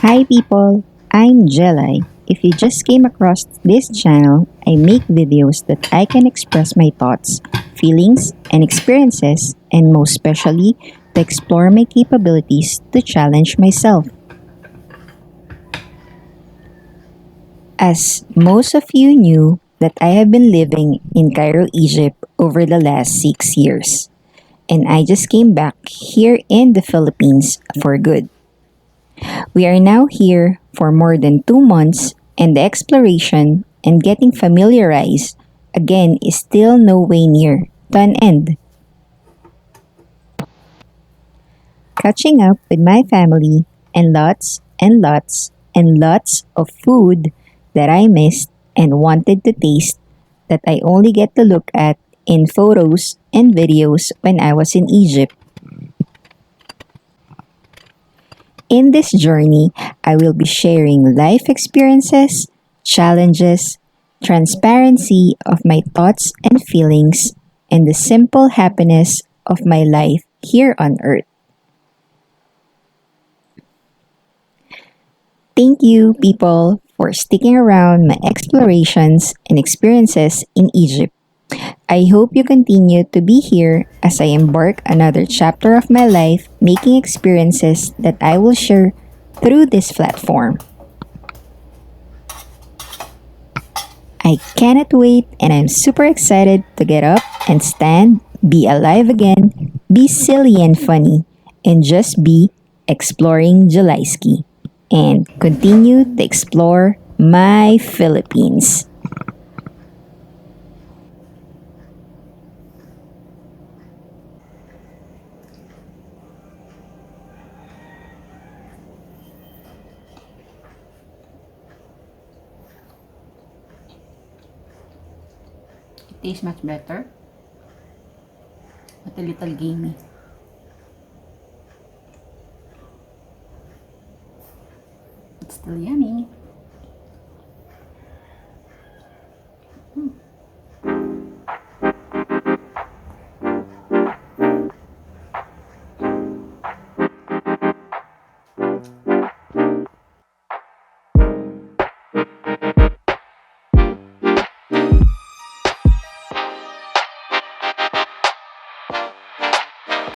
Hi people, I'm Jelai. If you just came across this channel, I make videos that I can express my thoughts, feelings, and experiences, and most especially, to explore my capabilities to challenge myself. As most of you knew that I have been living in Cairo, Egypt over the last 6 years, and I just came back here in the Philippines for good. We are now here for more than 2 months, and the exploration and getting familiarized again is still no way near to an end. Catching up with my family and lots of food that I missed and wanted to taste that I only get to look at in photos and videos when I was in Egypt. In this journey, I will be sharing life experiences, challenges, transparency of my thoughts and feelings, and the simple happiness of my life here on earth. Thank you, people, for sticking around my explorations and experiences in Egypt. I hope you continue to be here as I embark another chapter of my life, making experiences that I will share through this platform. I cannot wait and I'm super excited to get up and stand, be alive again, be silly and funny, and just be exploring jelaiZki and continue to explore my Philippines. It tastes much better, but a little gamey. It's still yummy.